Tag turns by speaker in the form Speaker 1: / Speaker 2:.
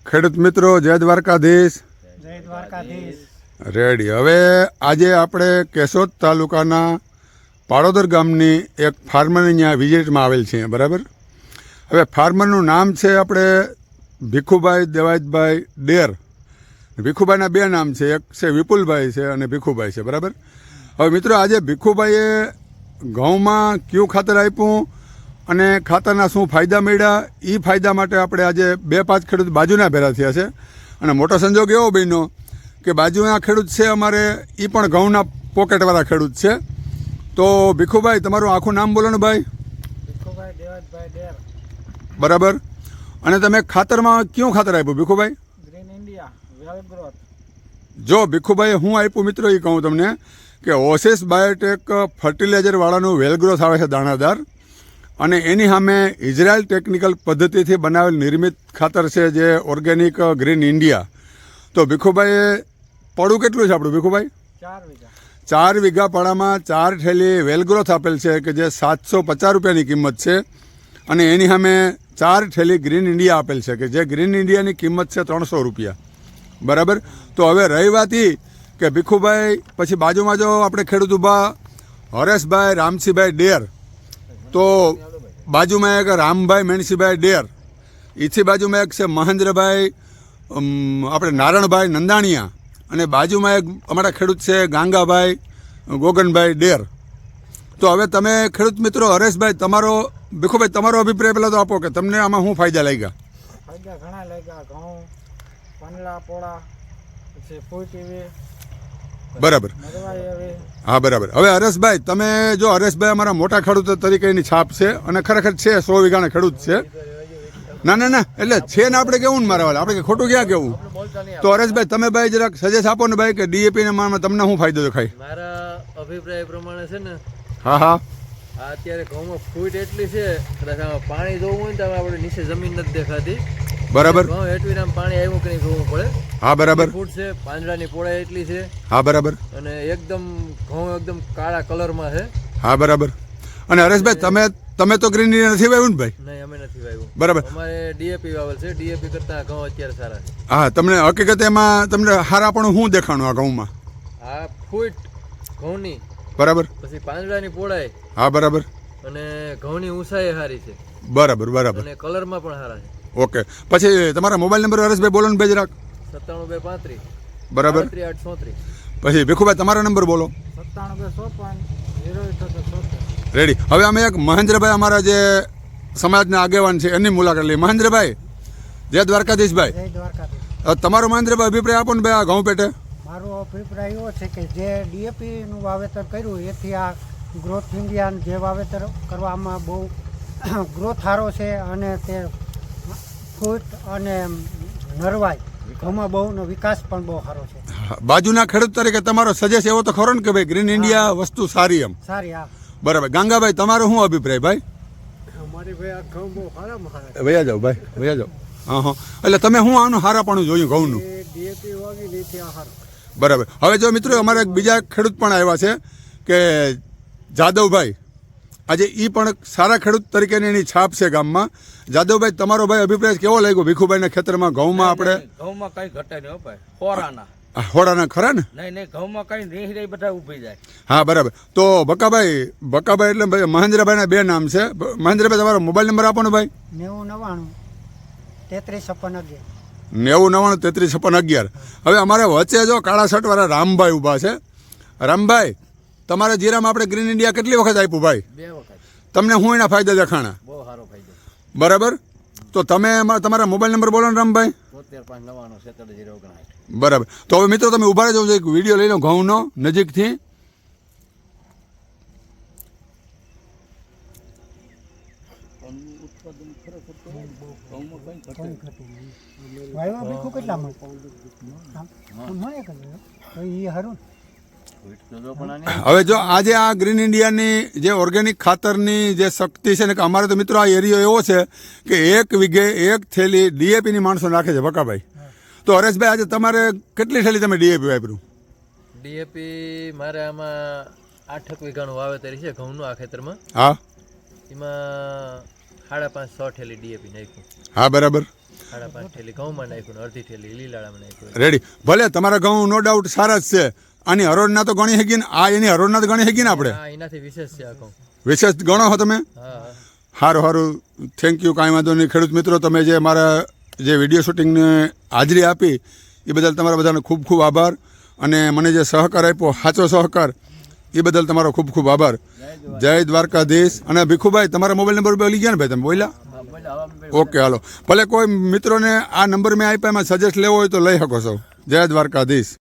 Speaker 1: ખેડૂત મિત્રો જય દ્વારકાધીશ.
Speaker 2: જય દ્વારકાધીશ.
Speaker 1: રેડી. હવે આજે આપણે કેશોદ તાલુકાના પાડોદર ગામની એક ફાર્મરની ત્યાં વિઝિટમાં આવેલ છીએ, બરાબર. હવે ફાર્મરનું નામ છે આપણે ભીખુભાઈ દેવાયતભાઈ ડેર. ભીખુભાઈના બે નામ છે, એક છે વિપુલભાઈ છે અને ભીખુભાઈ છે, બરાબર. હવે મિત્રો આજે ભીખુભાઈએ ઘઉંમાં કયું ખાતર આપ્યું અને ખાતરના શું ફાયદા મળ્યા, એ ફાયદા માટે આપણે આજે 2-5 ખેડૂત બાજુના ભેરા થયા છે. અને મોટો સંજોગ એવો બન્યો કે બાજુના ખેડૂત છે અમારે, એ પણ ઘઉંના પોકેટવાળા ખેડૂત છે. તો ભીખુભાઈ, તમારું આખું નામ બોલો ને ભાઈ.
Speaker 2: ભીખુભાઈ દેવાજભાઈ ડેર.
Speaker 1: બરાબર. અને તમે ખાતરમાં કયું ખાતર આપ્યું ભીખુભાઈ?
Speaker 2: ગ્રીન ઇન્ડિયા વેલ ગ્રોથ.
Speaker 1: જો ભીખુભાઈએ હું આપ્યું મિત્રો એ કહું તમને કે ઓસિસ બાયોટેક ફર્ટિલાઇઝરવાળાનું વેલ ગ્રોથ આવે છે દાણાદાર, અને એની સામે ઇઝરાયલ ટેકનિકલ પદ્ધતિથી બનાવેલ નિર્મિત ખાતર છે જે ઓર્ગેનિક ગ્રીન ઇન્ડિયા. તો ભીખુભાઈએ પડું કેટલું છે આપણું ભીખુભાઈ?
Speaker 2: 4 વીઘા.
Speaker 1: 4 વીઘા પાડામાં 4 થેલી વેલ ગ્રોથ આપેલ છે કે જે 750 રૂપિયાની કિંમત છે, અને એની સામે 4 થેલી ગ્રીન ઇન્ડિયા આપેલ છે કે જે ગ્રીન ઇન્ડિયાની કિંમત છે 300 રૂપિયા, બરાબર. તો હવે રહી વાત એ કે ભીખુભાઈ પછી બાજુમાં જો આપણે ખેડૂત ઊભા હરેશભાઈ રામસિંહભાઈ ડેર, તો બાજુમાં એક રામભાઈ મેણસીભાઈ ડેર, એથી બાજુમાં એક છે મહેન્દ્રભાઈ આપણે નારણભાઈ નંદાણીયા, અને બાજુમાં એક અમારા ખેડૂત છે ગાંગાભાઈ ગોગનભાઈ ડેર. તો હવે તમે ખેડૂત મિત્રો, હરેશભાઈ તમારો, ભીખુભાઈ તમારો અભિપ્રાય પહેલાં તો આપો કે તમને આમાં શું ફાયદા લાગ્યા?
Speaker 2: ફાયદા ઘણા લાગ્યા. ઘઉં, પાંદડા, પોળા, પછી ફૂટીવી,
Speaker 1: બરાબર.
Speaker 2: નરવાઈ આવી.
Speaker 1: હા, બરાબર. હવે હરેશભાઈ, તમે જો હરેશભાઈ અમારા મોટા ખેડૂત તરીકેની છાપ છે અને ખરેખર છે 100 વીઘાના ખેડૂત છે. ના ના ના, એટલે છે ને આપણે કેવું ને મારા વાળા, આપણે ખોટું ક્યાં કેવું. તો હરેશભાઈ તમે ભાઈ જરાક સજેસ્ટ આપો ને ભાઈ કે ડીએપી ના માનમાં તમને શું ફાયદો દેખાય?
Speaker 3: મારા અભિપ્રાય પ્રમાણે છે ને,
Speaker 1: હા હા,
Speaker 3: આ અત્યારે ઘઉંમાં ફૂટ એટલી છે, કદાચ આમાં પાણી જોવું હોય ને તો આપણે નીચે જમીન નથી દેખાતી,
Speaker 1: બરાબર.
Speaker 3: ઘઉં હેઠવીને આમ પાણી આવ્યું કે નહીં જોવું પડે.
Speaker 1: હા, બરાબર.
Speaker 3: ફૂટ છે, પાંદડાની પહોળાઈ એટલી છે,
Speaker 1: હા, બરાબર.
Speaker 3: અને એકદમ ઘઉં એકદમ કાળા કલરમાં છે.
Speaker 1: હા, બરાબર. અને હરેશભાઈ તમે તો ગ્રીન ઇન્ડિયા નથી વાવ્યું ને ભાઈ?
Speaker 3: નહીં, અમે નથી વાવ્યું.
Speaker 1: બરાબર.
Speaker 3: અમારે ડીએપી વાવેલ છે. ડીએપી કરતા ઘઉં અત્યારે સારા છે.
Speaker 1: હા, તમને હકીકત એમાં તમને હારાપણું શું દેખાણું આ ઘઉંમાં?
Speaker 3: આ ફૂટ ઘઉંની,
Speaker 1: બરાબર.
Speaker 3: પછી પાંદડાની પહોળાઈ,
Speaker 1: હા, બરાબર.
Speaker 3: અને ઘઉંની ઊંચાઈ સારી છે,
Speaker 1: બરાબર બરાબર.
Speaker 3: અને કલરમાં પણ સારા છે.
Speaker 1: ઓકે. પછી તમારા મોબાઈલ નંબર હરેશભાઈ બોલો ને ભાઈ જરાક.
Speaker 3: 97 235
Speaker 1: બરાબર.
Speaker 3: 38
Speaker 1: પછી ભીખુભાઈ તમારો નંબર બોલો.
Speaker 2: 97
Speaker 1: રેડી. હવે અમે એક મહેન્દ્રભાઈ અમારા જે સમાજના આગેવાન છે એની મુલાકાત લઈએ. મહેન્દ્રભાઈ, જય દ્વારકાધીશભાઈ.
Speaker 2: જય દ્વારકાધીશ.
Speaker 1: તમારો મહેન્દ્રભાઈ અભિપ્રાય આપો ને ભાઈ આ ઘઉં પેટે.
Speaker 2: મારો અભિપ્રાય એવો છે કે જે ડીએપીનું વાવેતર કર્યું એથી આ ગ્રોથ ઇન્ડિયા જે વાવેતર કરવામાં બહુ ગ્રોથ સારો છે, અને તે ફૂટ અને નરવાઈ ઘઉંમાં બહુ વિકાસ પણ બહુ સારો છે.
Speaker 1: બાજુના ખેડૂત તરીકે તમારો સજેશ એવો તો ખરો ને કે ભાઈ ગ્રીન ઇન્ડિયા વસ્તુ સારી એમ?
Speaker 2: સારી. હા,
Speaker 1: બરાબર. ગાંગાભાઈ તમારો શું અભિપ્રાય ભાઈ?
Speaker 2: અમારી ભાઈ આ ઘઉં બહુ સારામાં સારા.
Speaker 1: વયા જાઓ ભાઈ, વયા જાઓ. હા હા, એટલે તમે શું આનું હારાપણું જોયું ઘઉંનું?
Speaker 2: ડીએપી વાવી નથી આ સારું.
Speaker 1: બરાબર. હવે જો મિત્રો અમારે એક બીજા ખેડૂત પણ આવ્યા છે કે જાદવભાઈ. આજે એ પણ સારા ખેડૂત તરીકેની એની છાપ છે ગામમાં. જાદવભાઈ, તમારો ભાઈ અભિપ્રાય કેવો લાગ્યો ભીખુભાઈના ખેતરમાં ઘઉંમાં આપણે?
Speaker 4: ઘઉંમાં કઈ ઘટે નહીં ભાઈ, હોરાના
Speaker 1: હોડાના ખરા ને?
Speaker 4: નહીં, ઘઉંમાં કઈ નહીં, બધા ઉભી જાય.
Speaker 1: હા, બરાબર. તો બકાભાઈ એટલે ભાઈ મહેન્દ્રભાઈના બે નામ છે. મહેન્દ્રભાઈ તમારો મોબાઈલ નંબર આપો ને ભાઈ.
Speaker 2: 90 99 33 56 11.
Speaker 1: 90 99 33 56 11. હવે અમારે વચ્ચે જો કાળા શર્ટવાળા રામભાઈ ઊભા છે. રામભાઈ, તમારા જીરામાં આપણે ગ્રીન ઇન્ડિયા કેટલી વખત આપ્યું ભાઈ?
Speaker 4: 2 વખત.
Speaker 1: તમને હું એના ફાયદા દેખાણા?
Speaker 4: બહુ સારો ફાયદો.
Speaker 1: બરાબર. તો તમે તમારા મોબાઈલ નંબર બોલો ને રામભાઈ.
Speaker 4: 73 5 99 17 059.
Speaker 1: બરાબર. તો હવે મિત્રો તમે ઊભા રહેજો, એક વિડીયો લઈ લો ઘઉંનો નજીકથી.
Speaker 2: વાવ્યા ભીખું કેટલામાં?
Speaker 1: હવે જો આજે આ ગ્રીન ઇન્ડિયાની જે ઓર્ગેનિક ખાતરની જે શક્તિ છે ને, કે અમારે તો મિત્રો આ એરિયો એવો છે કે 1 વીઘે 1 થેલી ડીએપીની માણસો નાખે છે બકાભાઈ. તો હરેશભાઈ, આજે તમારે કેટલી થેલી તમે ડીએપી વાપર્યું?
Speaker 3: ડીએપી મારે આમાં 8 વીઘાનું વાવેતર છે ઘઉંનું આ ખેતરમાં.
Speaker 1: હા,
Speaker 3: એમાં 5.5 6 થેલી ડીએપી નાખ્યું.
Speaker 1: હા, બરાબર.
Speaker 3: 5.5 થેલી ઘઉંમાં નાખ્યું ને અડધી થેલી લીલાડામાં નાખ્યું.
Speaker 1: રેડી. ભલે તમારા ઘઉં નો ડાઉટ સારા જ છે. આની હરોળના તો ગણી શકીએ ને, આ એની હરોળના તો ગણી શકીએ ને આપણે.
Speaker 3: હા, એનાથી વિશેષ છે આ ઘઉં.
Speaker 1: વિશેષ ગણો છો તમે?
Speaker 3: હા હા.
Speaker 1: સારું સારું, થેન્ક યુ. કાંઈ વાંધો નહીં. ખેડૂત મિત્રો, તમે જે મારા જે વિડીયો શૂટિંગને હાજરી આપી એ બદલ તમારા બધાનો ખૂબ ખૂબ આભાર. અને મને જે સહકાર આપ્યો, સાચો સહકાર, એ બદલ તમારો ખૂબ ખૂબ આભાર. જય દ્વારકાધીશ. અને ભીખુભાઈ, તમારા મોબાઈલ નંબર બોલી ગયા ને ભાઈ, તમે બોલ્યા? ઓકે, હાલો. ભલે કોઈ મિત્રોને આ નંબર મેં આપ્યા, એમાં સજેસ્ટ લેવો હોય તો લઈ શકો છો. જય દ્વારકાધીશ.